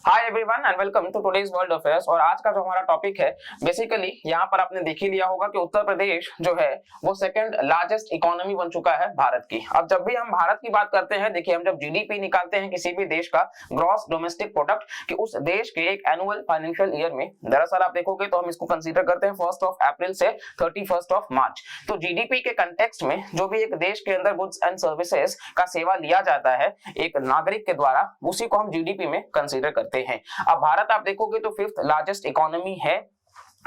Hi everyone and welcome to today's world affairs. और आज का जो हमारा टॉपिक है बेसिकली यहाँ पर आपने देख ही लिया होगा कि उत्तर प्रदेश जो है वो सेकंड लार्जेस्ट इकोनॉमी बन चुका है भारत की। अब जब भी हम भारत की बात करते हैं, देखिए हम जब जीडीपी निकालते हैं किसी भी देश का, ग्रॉस डोमेस्टिक प्रोडक्ट, कि उस देश के एक एनुअल फाइनेंशियल ईयर में, दरअसल आप देखोगे तो हम इसको कंसीडर करते हैं 1 अप्रैल से 31 मार्च। तो जीडीपी के कंटेक्स्ट में जो भी एक देश के अंदर गुड्स एंड सर्विसेज का सेवा लिया जाता है एक नागरिक के द्वारा, उसी को हम जीडीपी में कंसीडर करते हैं। अब भारत आप देखोगे तो 5th लार्जेस्ट इकोनॉमी है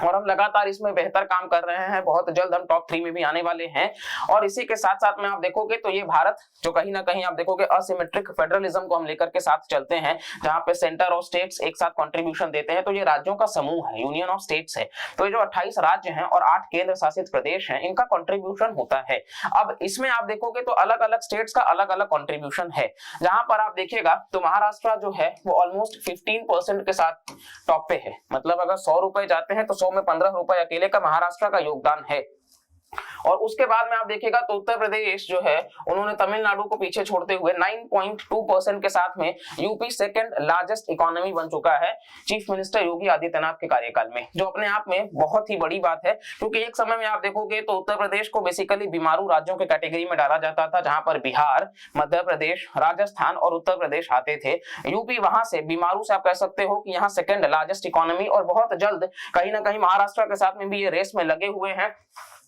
और हम लगातार इसमें बेहतर काम कर रहे हैं। बहुत जल्द हम टॉप 3 में भी आने वाले हैं। और इसी के साथ साथ में आप देखोगे तो ये भारत जो कहीं ना कहीं आप देखोगे असिमेट्रिक फेडरलिज्म को हम लेकर के साथ चलते हैं, जहां पे सेंटर और स्टेट्स एक साथ कंट्रीब्यूशन देते हैं। तो ये राज्यों का समूह है, यूनियन ऑफ स्टेट्स है। तो ये जो 28 राज्य हैं और 8 केंद्र शासित प्रदेश हैं, इनका कंट्रीब्यूशन होता है। अब इसमें आप देखोगे तो अलग अलग स्टेट्स का अलग अलग कंट्रीब्यूशन है। जहां पर आप देखिएगा तो महाराष्ट्र जो है वो ऑलमोस्ट 15% के साथ टॉप पे है। मतलब अगर 100 रुपए जाते हैं तो 100 में 15 रुपए अकेले का महाराष्ट्र का योगदान है। और उसके बाद में आप देखिएगा तो उत्तर प्रदेश जो है उन्होंने तमिलनाडु को पीछे छोड़ते हुए 9.2% के साथ में यूपी सेकंड लार्जेस्ट इकोनॉमी बन चुका है चीफ मिनिस्टर योगी आदित्यनाथ के कार्यकाल में, जो अपने आप में बहुत ही बड़ी बात है। क्योंकि एक समय में आप देखोगे तो उत्तर प्रदेश को बेसिकली बीमारू राज्यों के कैटेगरी में डाला जाता था, जहां पर बिहार, मध्य प्रदेश, राजस्थान और उत्तर प्रदेश आते थे। यूपी वहां से बीमारू से आप कह सकते हो कि यहाँ सेकंड लार्जेस्ट इकोनॉमी, और बहुत जल्द कहीं ना कहीं महाराष्ट्र के साथ में भी ये रेस में लगे हुए हैं।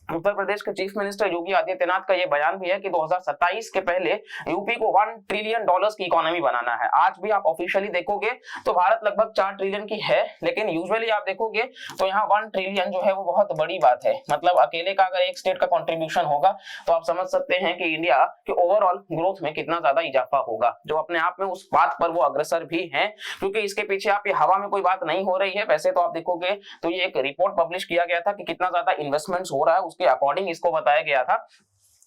उत्तर प्रदेश के चीफ मिनिस्टर योगी आदित्यनाथ का यह बयान भी है कि 2027 के पहले यूपी को $1 ट्रिलियन की इकोनॉमी बनाना है। आज भी आप ऑफिशियली देखोगे तो भारत लगभग 4 ट्रिलियन की है, लेकिन यूजुअली आप देखोगे तो यहाँ 1 ट्रिलियन जो है वो बहुत बड़ी बात है। मतलब अकेले का अगर एक स्टेट का कंट्रीब्यूशन होगा तो आप समझ सकते हैं कि इंडिया के ओवरऑल ग्रोथ में कितना ज्यादा इजाफा होगा, जो अपने आप में उस बात पर वो अग्रसर भी है। क्योंकि इसके पीछे आप ये हवा में कोई बात नहीं हो रही है। वैसे तो आप देखोगे तो ये एक रिपोर्ट पब्लिश किया गया था कि कितना ज्यादा इन्वेस्टमेंट्स हो रहा है, उसके अकॉर्डिंग इसको बताया गया था।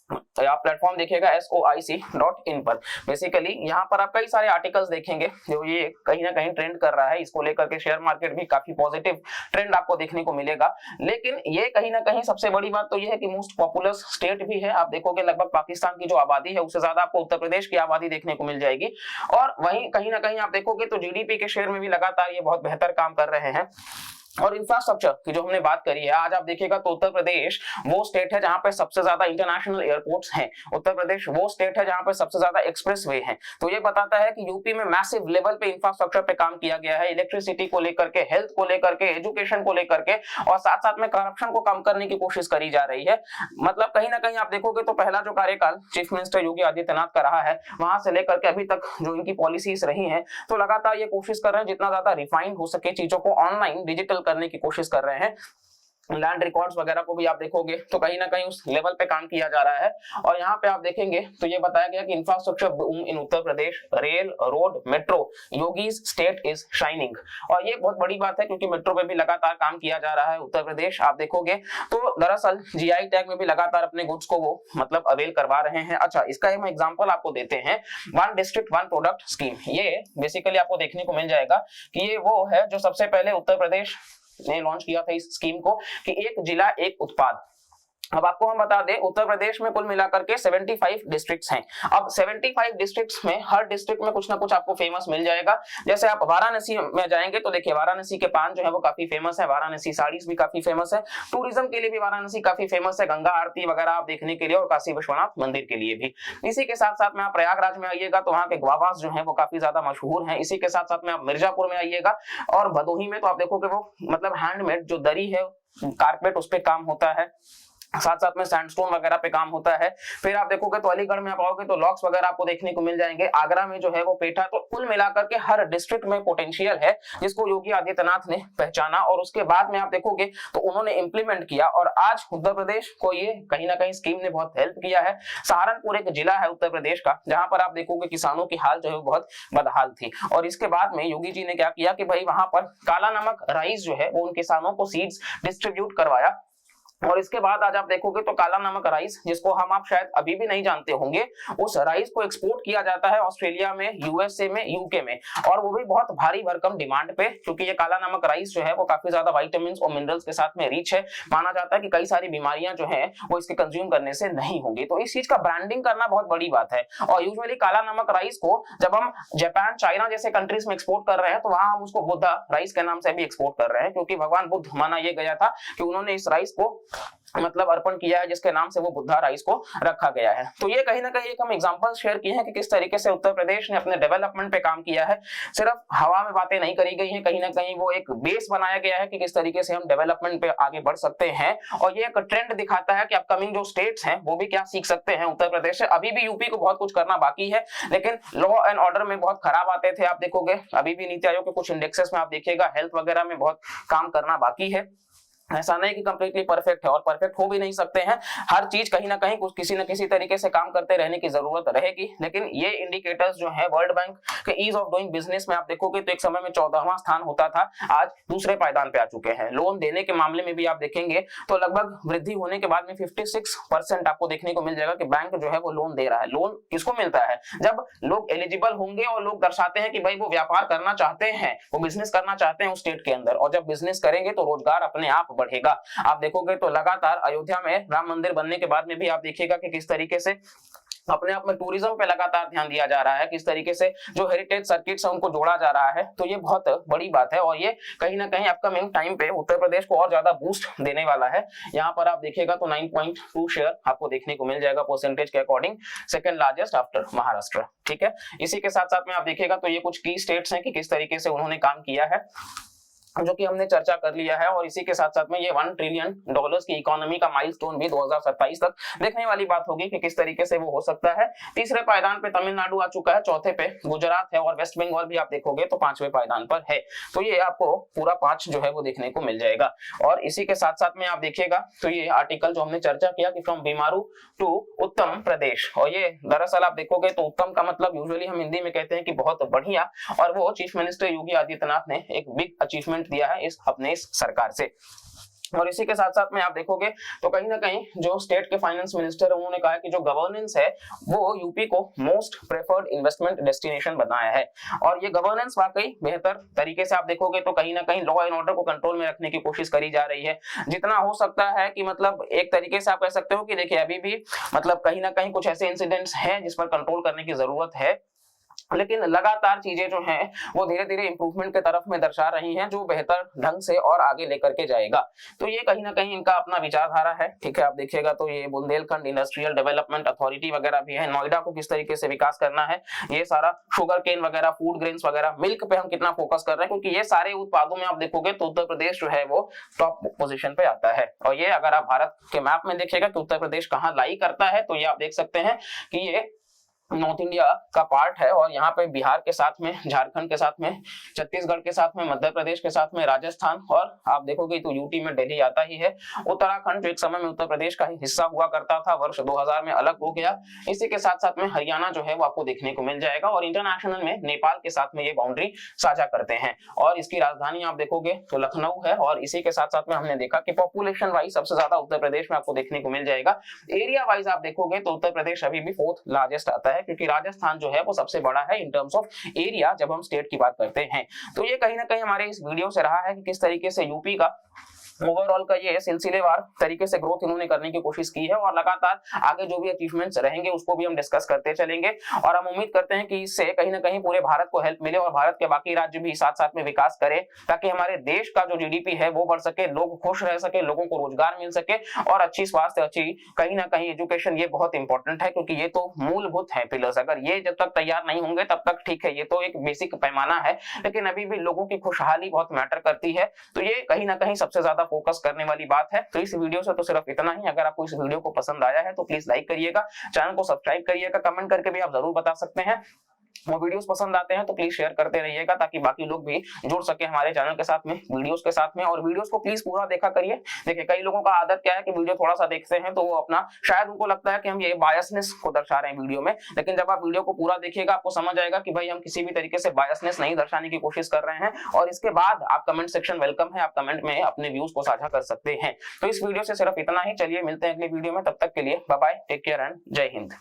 तो आप प्लेटफॉर्म देखिएगा soic.in पर। बेसिकली यहाँ पर आप कई सारे आर्टिकल्स देखेंगे जो ये कहीं ना कहीं ट्रेंड कर रहा है। इसको लेकर के शेयर मार्केट भी काफी पॉजिटिव ट्रेंड आपको देखने को मिलेगा। लेकिन ये कहीं ना कहीं सबसे बड़ी बात तो ये है कि मोस्ट पॉपुलस स्टेट भी है। आप देखोगे लगभग पाकिस्तान की जो आबादी है उससे ज्यादा आपको उत्तर प्रदेश की आबादी देखने को मिल जाएगी। और वहीं कहीं ना कहीं आप देखोगे तो जीडीपी के शेयर में भी लगातार ये बहुत बेहतर काम कर रहे हैं। और इंफ्रास्ट्रक्चर की जो हमने बात करी है, आज आप देखिएगा तो उत्तर प्रदेश वो स्टेट है जहां पे सबसे ज्यादा इंटरनेशनल एयरपोर्ट्स हैं। उत्तर प्रदेश वो स्टेट है जहां पे सबसे ज्यादा एक्सप्रेसवे हैं। तो ये बताता है कि यूपी में मैसिव लेवल पे इंफ्रास्ट्रक्चर पे काम किया गया है, इलेक्ट्रिसिटी को लेकर के, हेल्थ को लेकर के, एजुकेशन को लेकर के, और साथ साथ में करप्शन को कम करने की कोशिश करी जा रही है। मतलब कहीं ना कहीं आप देखोगे तो पहला जो कार्यकाल चीफ मिनिस्टर योगी आदित्यनाथ का रहा है, वहां से लेकर के अभी तक जो इनकी पॉलिसीज रही है, तो लगातार ये कोशिश कर रहे हैं जितना ज्यादा रिफाइन हो सके चीजों को ऑनलाइन डिजिटल करने की कोशिश कर रहे हैं। लैंड रिकॉर्ड्स वगैरह को भी आप देखोगे तो कहीं ना कहीं उस लेवल पे काम किया जा रहा है। और यहाँ पे आप देखेंगे तो ये बताया गया कि infrastructure boom in Uttar Pradesh, rail, road, metro, yogis state is shining. और ये बहुत बड़ी बात है क्योंकि मेट्रो पे भी लगातार काम किया जा रहा है उत्तर प्रदेश। आप देखोगे तो दरअसल जीआई टैग में भी लगातार अपने गुड्स को वो मतलब अवेल करवा रहे हैं। अच्छा, इसका हम एग्जाम्पल आपको देते हैं, 1 डिस्ट्रिक्ट 1 प्रोडक्ट स्कीम। ये बेसिकली आपको देखने को मिल जाएगा कि ये वो है जो सबसे पहले उत्तर प्रदेश ने लॉन्च किया था इस स्कीम को, कि एक जिला एक उत्पाद। अब आपको हम बता दें उत्तर प्रदेश में कुल मिलाकर के 75 डिस्ट्रिक्ट्स हैं। अब 75 डिस्ट्रिक्ट्स में हर डिस्ट्रिक्ट में कुछ ना कुछ आपको फेमस मिल जाएगा। जैसे आप वाराणसी में जाएंगे तो देखिए वाराणसी के पान जो है वो काफी फेमस है, वाराणसी साड़ीज भी काफी फेमस है, टूरिज्म के लिए भी वाराणसी काफी फेमस है, गंगा आरती वगैरह आप देखने के लिए, और काशी विश्वनाथ मंदिर के लिए भी। इसी के साथ साथ में आप प्रयागराज में आइएगा तो वहाँ के गवावास जो है वो काफी ज्यादा मशहूर है। इसी के साथ साथ में आप मिर्जापुर में आइएगा और भदोही में तो आप देखोगे वो मतलब हैंडमेड जो दरी है, कारपेट, उस पर काम होता है, साथ साथ में सैंडस्टोन वगैरह पे काम होता है। फिर आप देखोगे तो अलीगढ़ में आप आओगे तो लॉक्स वगैरह आपको देखने को मिल जाएंगे, आगरा में जो है वो पेठा। तो कुल मिलाकर के हर डिस्ट्रिक्ट में पोटेंशियल है जिसको योगी आदित्यनाथ ने पहचाना और उसके बाद में आप देखोगे तो उन्होंने इंप्लीमेंट किया। और आज उत्तर प्रदेश को ये कहीं ना कहीं स्कीम ने बहुत हेल्प किया है। सहारनपुर एक जिला है उत्तर प्रदेश का जहां पर आप देखोगे किसानों की हाल जो है बहुत बदहाल थी। और इसके बाद में योगी जी ने क्या किया कि भाई वहां पर काला नमक राइस जो है वो उन किसानों को सीड्स डिस्ट्रीब्यूट करवाया और इसके बाद आज आप देखोगे तो काला नमक राइस, जिसको हम आप शायद अभी भी नहीं जानते होंगे, उस राइस को एक्सपोर्ट किया जाता है ऑस्ट्रेलिया में, यूएसए में, यूके में, और वो भी बहुत भारी भरकम डिमांड पे, क्योंकि ये काला नमक राइस जो है वो काफी ज्यादा विटामिन और मिनरल्स के साथ में रिच है। माना जाता है कि कई सारी बीमारियां जो है वो इसके कंज्यूम करने से नहीं होंगी। तो इस चीज का ब्रांडिंग करना बहुत बड़ी बात है। और यूजुअली काला नमक राइस को जब हम जापान, चाइना जैसे कंट्रीज में एक्सपोर्ट कर रहे हैं तो वहां हम उसको बुद्धा राइस के नाम से भी एक्सपोर्ट कर रहे हैं, क्योंकि भगवान बुद्ध माना यह गया था कि उन्होंने इस राइस को मतलब अर्पण किया है, जिसके नाम से वो बुद्धा राइस को रखा गया है। तो ये कहीं ना कहीं एक हम एग्जांपल शेयर किए हैं कि किस तरीके से उत्तर प्रदेश ने अपने डेवलपमेंट पे काम किया है। सिर्फ हवा में बातें नहीं करी गई हैं, कहीं ना कहीं वो एक बेस बनाया गया है कि किस तरीके से हम डेवलपमेंट पे आगे बढ़ सकते हैं। और ये एक ट्रेंड दिखाता है कि अपकमिंग जो स्टेट्स हैं वो भी क्या सीख सकते हैं उत्तर प्रदेश से। अभी भी यूपी को बहुत कुछ करना बाकी है, लेकिन लॉ एंड ऑर्डर में बहुत खराब आते थे, आप देखोगे अभी भी नीति आयोग के कुछ इंडेक्सेस में आप देखिएगा हेल्थ वगैरह में बहुत काम करना बाकी है। ऐसा नहीं कि कंप्लीटली परफेक्ट है, और परफेक्ट हो भी नहीं सकते हैं। हर चीज कहीं ना कहीं कुछ किसी न किसी तरीके से काम करते रहने की जरूरत रहेगी। लेकिन ये इंडिकेटर्स जो है वर्ल्ड बैंक के ईज ऑफ डूइंग बिजनेस में आप देखोगे तो एक समय में 14वां स्थान होता था, आज दूसरे पायदान पे आ चुके हैं। लोन देने के मामले में भी आप देखेंगे तो लगभग वृद्धि होने के बाद में 56% आपको देखने को मिल जाएगा कि बैंक जो है वो लोन दे रहा है। लोन किसको मिलता है? जब लोग एलिजिबल होंगे और लोग दर्शाते हैं कि भाई वो व्यापार करना चाहते हैं, वो बिजनेस करना चाहते हैं उस स्टेट के अंदर, और जब बिजनेस करेंगे तो रोजगार अपने आप बढ़ेगा। आप देखोगे तो लगातार अयोध्या में राम मंदिर बनने के बाद में भी आप देखिएगा कि किस तरीके से अपने आप में टूरिज्म पे लगातार ध्यान दिया जा रहा है, किस तरीके से जो हेरिटेज सर्किट्स है उनको जोड़ा जा रहा है। तो ये बहुत बड़ी बात है, और ये कहीं ना कहीं अपकमिंग टाइम पे उत्तर प्रदेश को और ज्यादा बूस्ट देने वाला है। यहाँ पर आप देखिएगा तो 9.2 शेयर आपको देखने को मिल जाएगा परसेंटेज के according, second largest after Maharashtra. ठीक है, इसी के साथ साथ में आप देखिएगा तो ये कुछ की स्टेट्स हैं कि किस तरीके से उन्होंने काम किया है, जो कि हमने चर्चा कर लिया है। और इसी के साथ साथ में ये $1 ट्रिलियन की इकोनॉमी का माइलस्टोन भी 2027 तक देखने वाली बात होगी कि किस तरीके से वो हो सकता है। तीसरे पायदान पे तमिलनाडु आ चुका है, चौथे पे गुजरात है, और वेस्ट बंगाल भी आप देखोगे तो 5वें पायदान पर है। तो ये आपको पूरा 5 जो है वो देखने को मिल जाएगा। और इसी के साथ साथ में आप देखिएगा तो ये आर्टिकल जो हमने चर्चा किया कि फ्रॉम बीमारू टू उत्तम प्रदेश, और ये दरअसल आप देखोगे तो उत्तम का मतलब यूजुअली हम हिंदी में कहते हैं कि बहुत बढ़िया, और वो चीफ मिनिस्टर योगी आदित्यनाथ ने एक बिग अचीवमेंट दिया है अपने इस सरकार से। और इसी के साथ साथ में आप देखोगे तो कहीं ना कहीं जो स्टेट के फाइनेंस मिनिस्टर है उन्होंने कहा है कि जो गवर्नेंस है वो यूपी को मोस्ट प्रेफर्ड इन्वेस्टमेंट डेस्टिनेशन बनाया है। और ये गवर्नेंस वाकई बेहतर तरीके से आप देखोगे तो कहीं ना कहीं लॉ एंड ऑर्डर को कंट्रोल में रखने की कोशिश करी जा रही है, जितना हो सकता है कि मतलब एक तरीके से आप कह सकते हो कि देखिए अभी भी मतलब कहीं ना कहीं कुछ ऐसे इंसिडेंट्स हैं जिस पर कंट्रोल करने की जरूरत है, लेकिन लगातार चीजें जो हैं वो धीरे धीरे इंप्रूवमेंट के तरफ में दर्शा रही हैं, जो बेहतर ढंग से और आगे लेकर के जाएगा। तो ये कहीं ना कहीं इनका अपना विचारधारा है। ठीक है, आप देखिएगा तो ये बुंदेलखंड इंडस्ट्रियल डेवलपमेंट अथॉरिटी वगैरह भी है, नोएडा को किस तरीके से विकास करना है, ये सारा शुगर केन वगैरह, फूड ग्रेन्स वगैरह, मिल्क पे हम कितना फोकस कर रहे हैं, क्योंकि ये सारे उत्पादों में आप देखोगे तो उत्तर प्रदेश जो है वो टॉप पोजीशन पे आता है। और ये अगर आप भारत के मैप में देखिएगा कि उत्तर प्रदेश कहाँ लाई करता है, तो ये आप देख सकते हैं कि ये नॉर्थ इंडिया का पार्ट है, और यहाँ पे बिहार के साथ में, झारखंड के साथ में, छत्तीसगढ़ के साथ में, मध्य प्रदेश के साथ में राजस्थान, और आप देखोगे तो यूटी में दिल्ली आता ही है। उत्तराखंड जो एक समय में उत्तर प्रदेश का हिस्सा हुआ करता था, वर्ष 2000 में अलग हो गया। इसी के साथ साथ में हरियाणा जो है वो आपको देखने को मिल जाएगा, और इंटरनेशनल में नेपाल के साथ में ये बाउंड्री साझा करते हैं। और इसकी राजधानी आप देखोगे तो लखनऊ है। और इसी के साथ साथ में हमने देखा कि पॉपुलेशन वाइज सबसे ज्यादा उत्तर प्रदेश में आपको देखने को मिल जाएगा। एरिया वाइज आप देखोगे तो उत्तर प्रदेश अभी भी 4th लार्जेस्ट आता है, क्योंकि राजस्थान जो है वो सबसे बड़ा है इन टर्म्स ऑफ एरिया जब हम स्टेट की बात करते हैं। तो ये कहीं ना कहीं हमारे इस वीडियो से रहा है कि किस तरीके से यूपी का ओवरऑल का ये सिलसिलेवार तरीके से ग्रोथ इन्होंने करने की कोशिश की है, और लगातार आगे जो भी अचीवमेंट्स रहेंगे उसको भी हम डिस्कस करते चलेंगे। और हम उम्मीद करते हैं कि इससे कहीं ना कहीं पूरे भारत को हेल्प मिले, और भारत के बाकी राज्य भी साथ साथ में विकास करें, ताकि हमारे देश का जो जीडीपी है वो बढ़ सके, लोग खुश रह सके, लोगों को रोजगार मिल सके, और अच्छी स्वास्थ्य, अच्छी कहीं ना कहीं एजुकेशन, ये बहुत इंपॉर्टेंट है, क्योंकि ये तो मूलभूत है पिलर्स। अगर ये जब तक तैयार नहीं होंगे तब तक ठीक है, ये तो एक बेसिक पैमाना है, लेकिन अभी भी लोगों की खुशहाली बहुत मैटर करती है। तो ये कहीं ना कहीं सबसे ज्यादा फोकस करने वाली बात है। तो इस वीडियो से तो सिर्फ इतना ही। अगर आपको इस वीडियो को पसंद आया है तो प्लीज लाइक करिएगा, चैनल को सब्सक्राइब करिएगा, कमेंट करके भी आप जरूर बता सकते हैं वो वीडियोस पसंद आते हैं तो प्लीज शेयर करते रहिएगा ताकि बाकी लोग भी जुड़ सके हमारे चैनल के साथ में, वीडियोस के साथ में। और वीडियोस को प्लीज पूरा देखा करिए। देखिए कई लोगों का आदत क्या है कि वीडियो थोड़ा सा देखते हैं तो वो अपना शायद उनको लगता है कि हम ये बायसनेस को दर्शा रहे हैं वीडियो में, लेकिन जब आप वीडियो को पूरा देखिएगा आपको समझ आएगा कि भाई हम किसी भी तरीके से बायसनेस नहीं दर्शाने की कोशिश कर रहे हैं। और इसके बाद आप कमेंट सेक्शन वेलकम है, आप कमेंट में अपने व्यूज को साझा कर सकते हैं। तो इस वीडियो से सिर्फ इतना ही। चलिए मिलते हैं अगले वीडियो में, तब तक के लिए bye bye, take care and जय हिंद।